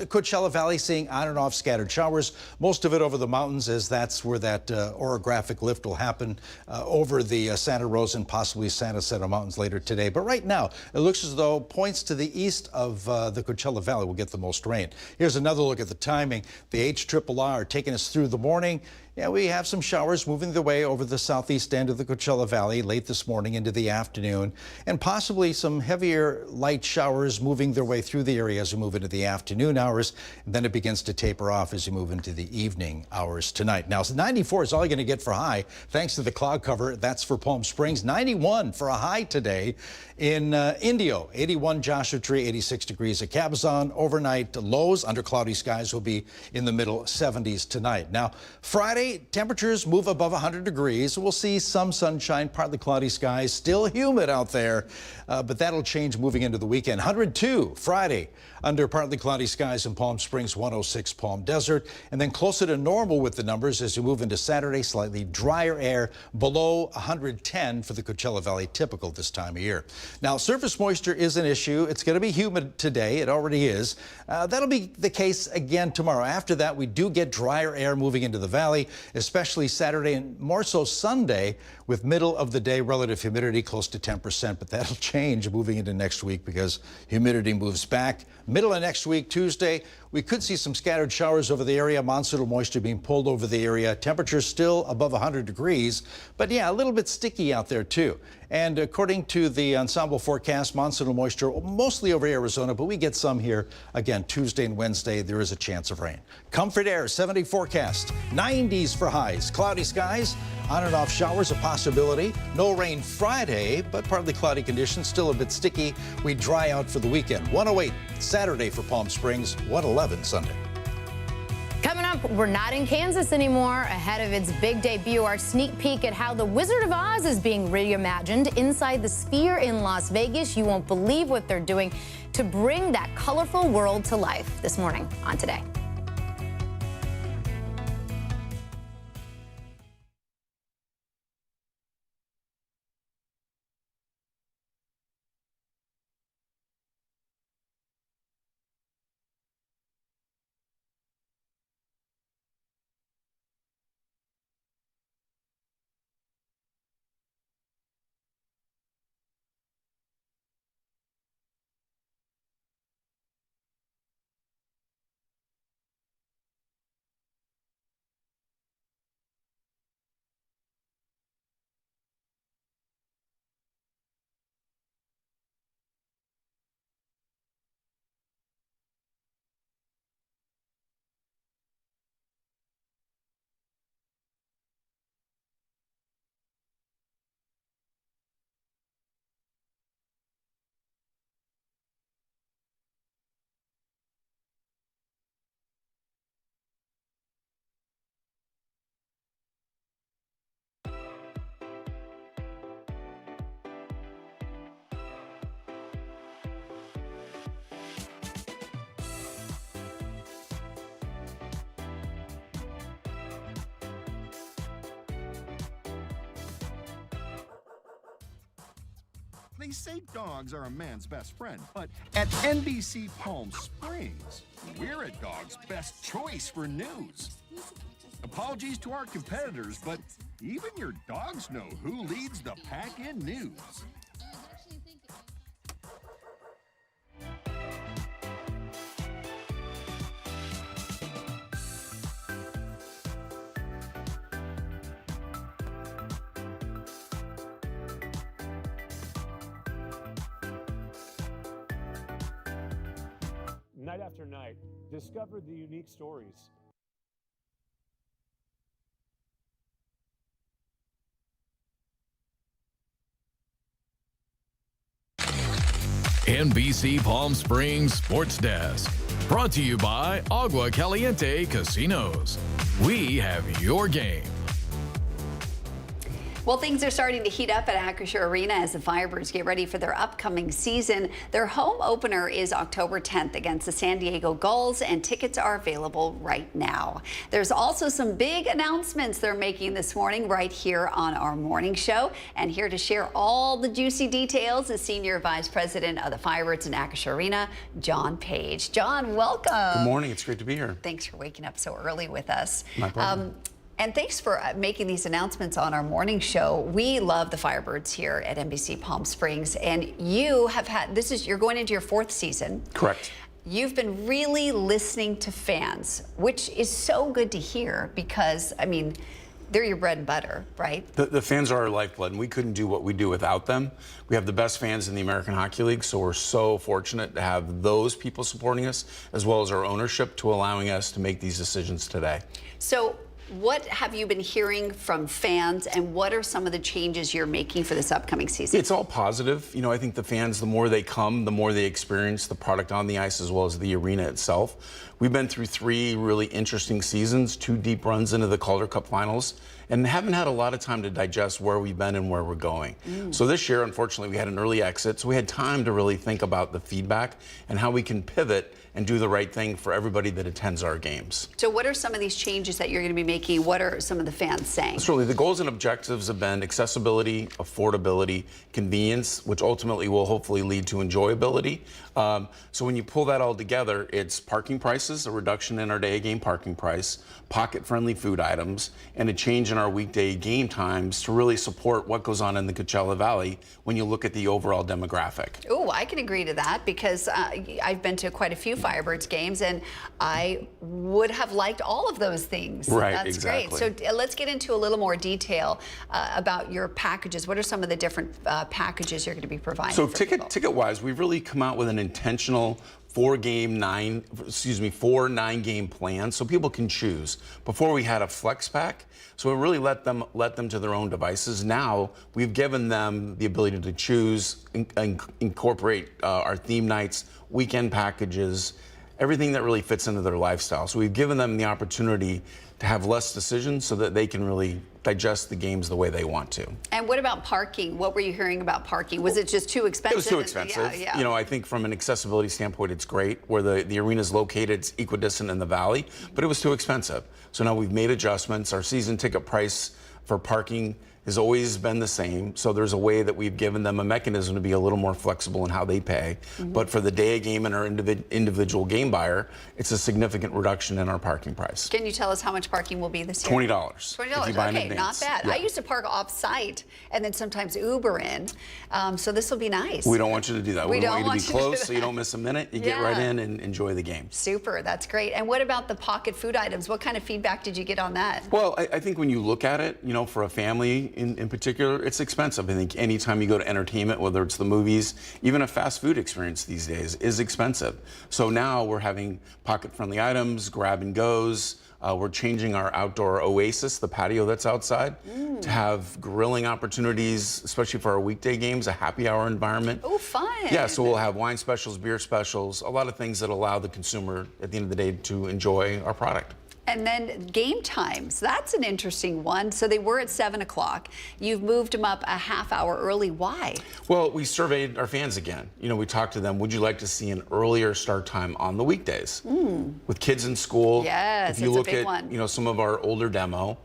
Coachella Valley seeing on and off scattered showers, most of it over the mountains, as that's where that orographic lift will happen over the Santa Rosa and possibly Santa Clara Mountains later today. But right now, it looks as though points to the east of the Coachella Valley will get the most rain. Here's another look at the timing. The HRRR are taking us through the morning. Yeah, we have some showers moving their way over the southeast end of the Coachella Valley late this morning into the afternoon, and possibly some heavier light showers moving their way through the area as we move into the afternoon hours. And then it begins to taper off as you move into the evening hours tonight. Now, 94 is all you're going to get for high, thanks to the cloud cover. That's for Palm Springs. 91 for a high today in Indio. 81 Joshua Tree, 86 degrees at Cabazon. Overnight lows under cloudy skies will be in the middle 70s tonight. Now, Friday, temperatures move above 100 degrees. We'll see some sunshine, partly cloudy skies, still humid out there, but that'll change moving into the weekend. 102 Friday under partly cloudy skies in Palm Springs, 106 Palm Desert, and then closer to normal with the numbers as you move into Saturday, slightly drier air below 110 for the Coachella Valley, typical this time of year. Now, surface moisture is an issue. It's going to be humid today. It already is. That'll be the case again tomorrow. After that, we do get drier air moving into the valley, especially Saturday and more so Sunday, with middle of the day relative humidity close to 10%. But that'll change moving into next week because humidity moves back. Middle of next week, Tuesday, we could see some scattered showers over the area, monsoonal moisture being pulled over the area. Temperatures still above 100 degrees, but yeah, a little bit sticky out there too. And according to the ensemble forecast, monsoonal moisture mostly over Arizona, but we get some here again Tuesday and Wednesday. There is a chance of rain. Comfort Air 70 forecast, 90s for highs, cloudy skies, on and off showers a possibility. No rain Friday, but partly cloudy conditions, still a bit sticky. We dry out for the weekend. 108 Saturday for Palm Springs, 111 Sunday. Coming up, we're not in Kansas anymore. Ahead of its big debut, our sneak peek at how the Wizard of Oz is being reimagined inside the Sphere in Las Vegas. You won't believe what they're doing to bring that colorful world to life this morning on Today. They say dogs are a man's best friend, but at NBC Palm Springs, we're a dog's best choice for news. Apologies to our competitors, but even your dogs know who leads the pack in news. Night after night, discover the unique stories. NBC Palm Springs Sports Desk. Brought to you by Agua Caliente Casinos. We have your game. Well, things are starting to heat up at Acrisure Arena as the Firebirds get ready for their upcoming season. Their home opener is October 10th against the San Diego Gulls, and tickets are available right now. There's also some big announcements they're making this morning right here on our morning show. And here to share all the juicy details is Senior Vice President of the Firebirds in Acrisure Arena, John Page. John, welcome. Good morning. It's great to be here. Thanks for waking up so early with us. My pleasure. And thanks for making these announcements on our morning show. We love the Firebirds here at NBC Palm Springs, and you have had, you're going into your 4th season. Correct. You've been really listening to fans, which is so good to hear because, I mean, they're your bread and butter, right? The fans are our lifeblood, and we couldn't do what we do without them. We have the best fans in the American Hockey League, so we're so fortunate to have those people supporting us, as well as our ownership to allowing us to make these decisions today. So, what have you been hearing from fans, and what are some of the changes you're making for this upcoming season? It's all positive. You know, I think the fans, the more they come, the more they experience the product on the ice as well as the arena itself. We've been through 3 really interesting seasons, 2 deep runs into the Calder Cup finals, and haven't had a lot of time to digest where we've been and where we're going. So this year, unfortunately, we had an early exit, so we had time to really think about the feedback and how we can pivot and do the right thing for everybody that attends our games. So what are some of these changes that you're going to be making? What are some of the fans saying? Certainly, the goals and objectives have been accessibility, affordability, convenience, which ultimately will hopefully lead to enjoyability. So when you pull that all together, it's parking prices, a reduction in our day game parking price, pocket-friendly food items, and a change in our weekday game times to really support what goes on in the Coachella Valley when you look at the overall demographic. Oh, I can agree to that because I've been to quite a few Firebirds games, and I would have liked all of those things. Right, That's exactly. great. So let's get into a little more detail about your packages. What are some of the different packages you're going to be providing? So for people? ticket-wise, we've really come out with an intentional 4 9-game plan so people can choose. Before we had a flex pack, so we really let them to their own devices. Now we've given them the ability to choose, incorporate our theme nights, weekend packages, everything that really fits into their lifestyle. So we've given them the opportunity to have less decisions so that they can really digest the games the way they want to. And what about parking? What were you hearing about parking? Was it just too expensive? It was too expensive. Yeah. You know, I think from an accessibility standpoint, it's great. Where the arena is located, it's equidistant in the valley, but it was too expensive. So now we've made adjustments. Our season ticket price for parking has always been the same. So there's a way that we've given them a mechanism to be a little more flexible in how they pay. But for the day game and our individual game buyer, it's a significant reduction in our parking price. Can you tell us how much parking will be this year? $20. $20. If you buy in Okay, advance. not bad. Yeah. I used to park off-site and then sometimes Uber in. So this will be nice. We don't want you to do that. We We don't want you want to you be to do close so you don't miss a minute. You get right in and enjoy the game. Super, that's great. And what about the pocket food items? What kind of feedback did you get on that? Well, I think when you look at it, you know, for a family in particular, it's expensive. I think anytime you go to entertainment, whether it's the movies, even a fast food experience these days is expensive. So now we're having pocket-friendly items, grab and goes. We're changing our outdoor oasis, the patio that's outside, to have grilling opportunities, especially for our weekday games, a happy hour environment. Oh, fun. Yeah, so we'll have wine specials, beer specials, a lot of things that allow the consumer at the end of the day to enjoy our product. And then game times, that's an interesting one. So they were at 7 o'clock. You've moved them up a half hour early. Why? Well, we surveyed our fans again. You know, we talked to them, would you like to see an earlier start time on the weekdays? With kids in school, Yes, if you it's a look big at, one. you know, some of our older demo,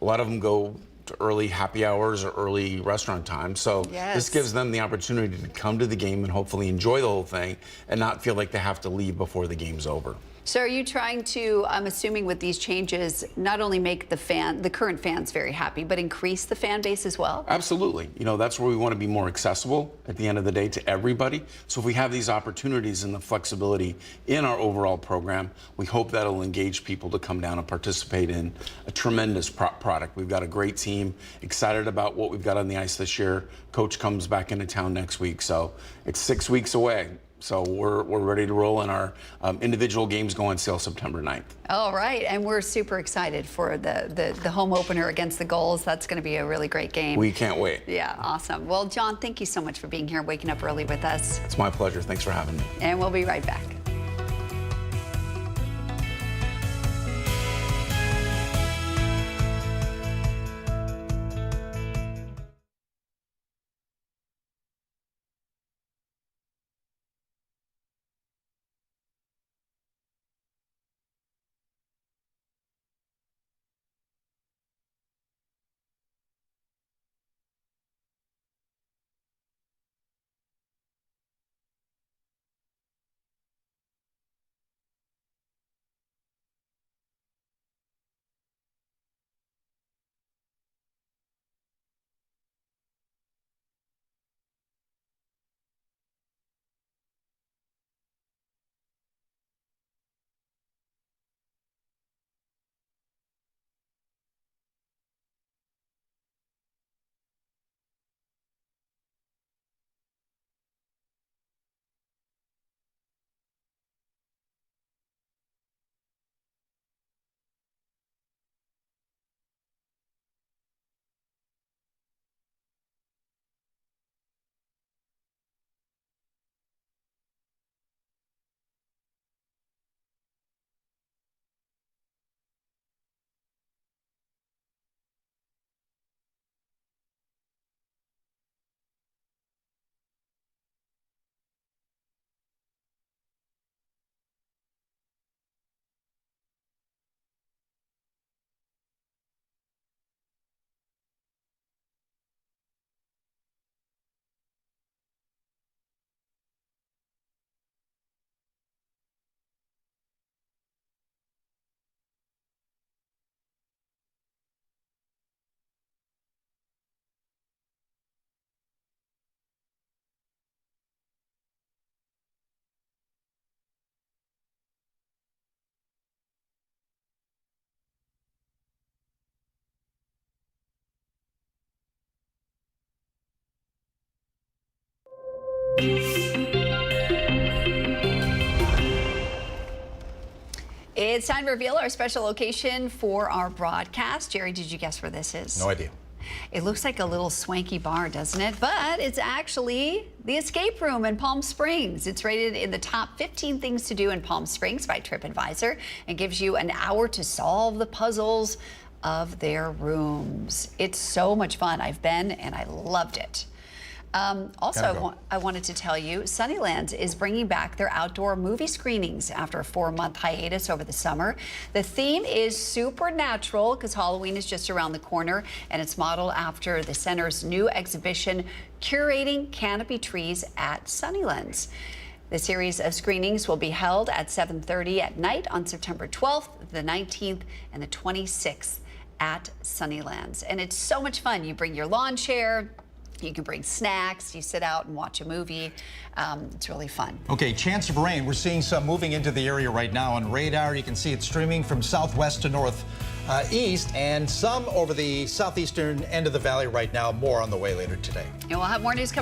a lot of them go to early happy hours or early restaurant time. So this gives them the opportunity to come to the game and hopefully enjoy the whole thing and not feel like they have to leave before the game's over. So are you trying to, I'm assuming with these changes, not only make the current fans very happy, but increase the fan base as well? Absolutely. You know, that's where we want to be more accessible at the end of the day to everybody. So if we have these opportunities and the flexibility in our overall program, we hope that'll engage people to come down and participate in a tremendous product. We've got a great team, excited about what we've got on the ice this year. Coach comes back into town next week, so it's 6 weeks away. So we're ready to roll, and our individual games go on sale September 9th. All right, and we're super excited for the home opener against the Gulls. That's going to be a really great game. We can't wait. Yeah, awesome. Well, John, thank you so much for being here, waking up early with us. It's my pleasure. Thanks for having me. And we'll be right back. It's time to reveal our special location for our broadcast. Jerry, did you guess where this is? No idea. It looks like a little swanky bar, doesn't it? But it's actually the escape room in Palm Springs. It's rated in the top 15 things to do in Palm Springs by TripAdvisor and gives you an hour to solve the puzzles of their rooms. It's so much fun. I've been and I loved it. Also, I wanted to tell you, Sunnylands is bringing back their outdoor movie screenings after a 4-month hiatus over the summer. The theme is supernatural because Halloween is just around the corner, and it's modeled after the center's new exhibition, Curating Canopy Trees at Sunnylands. The series of screenings will be held at 7:30 at night on September 12th, the 19th, and the 26th at Sunnylands. And it's so much fun. You bring your lawn chair. You can bring snacks, you sit out and watch a movie. It's really fun. Okay, chance of rain. We're seeing some moving into the area right now on radar. You can see it streaming from southwest to northeast, and some over the southeastern end of the valley right now. More on the way later today. And we'll have more news coming.